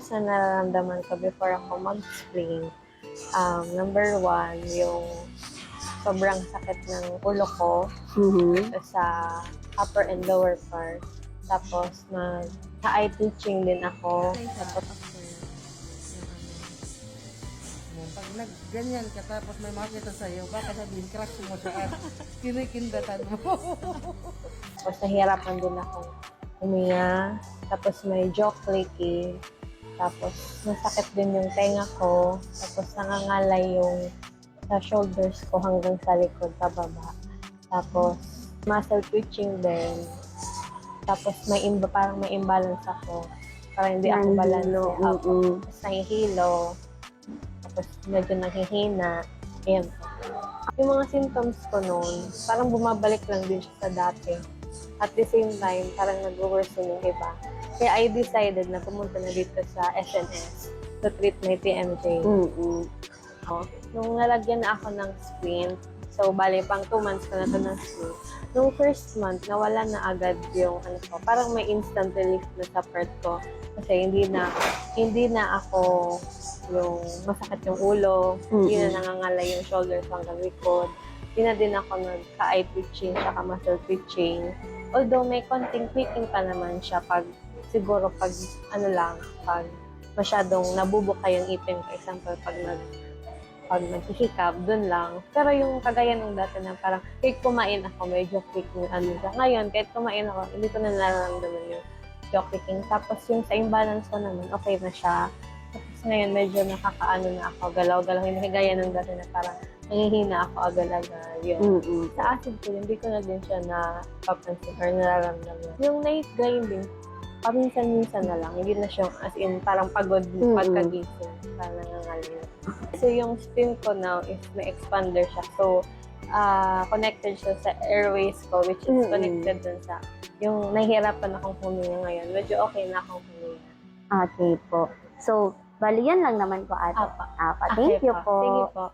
Sa nararamdaman ko before ako mag-spring, number one, yung sobrang sakit ng ulo ko sa upper and lower part. Tapos, sa eye teaching din ako. Tapos, Pag nagganyan ka tapos may makita sa'yo, baka sabihin, crush mo siya at kinikindatan mo. tapos nahihirapan din ako huminga. Tapos may jaw clicking. Tapos masakit din yung tenga ko. Tapos nangangalay yung sa shoulders ko hanggang sa likod, pababa. Tapos muscle twitching din. Tapos parang may imbalance ako. Parang hindi ako balance. Tapos nahihilo. Tapos medyo naghihina. Ayan. Yung mga symptoms ko noon, parang bumabalik lang din siya sa dati. At the same time, parang nag-worsen yung iba. Kaya I decided na pumunta na dito sa SNS to treat my TMJ. Nung nalagyan na ako ng splint, so bali pang 2 months ko na ito ng splint. Nung first month, nawala na agad yung parang may instant relief na sa part ko. Kasi hindi na ako yung masakit yung ulo, hindi na nangangalay yung shoulders hanggang likod. Hindi na din ako nagka-eye twitching, saka muscle twitching. Although may konting tweaking pa naman siya pag masyadong nabubuka yung ipin. For example, pag naghihikab, dun lang. Pero yung kagaya ng dati na parang kahit kumain ako, medyo quick yung siya. Ngayon, kahit kumain ako, hindi ko na nararamdaman yung jaw clicking. Tapos yung sa imbalance ko naman, okay na siya. Tapos ngayon, medyo nakakaano na ako, galaw-galaw. Hindi kagaya ng dati na parang nangihina ako agad-agad. Yun. Sa acid ko, hindi ko na din siya napapansin or nararamdaman. Yung night grinding, paminsan-minsan na lang. Hindi na siya as in parang pagod pagkagising. Parang nangangalina. So yung spin ko now is may expander siya. So, connected siya sa airways ko, which is connected dun sa yung nahihirapan akong huminga ngayon. Medyo okay na akong huminga. Okay po. So, bali yan lang naman po ate. Apa. Thank you po. Sige po.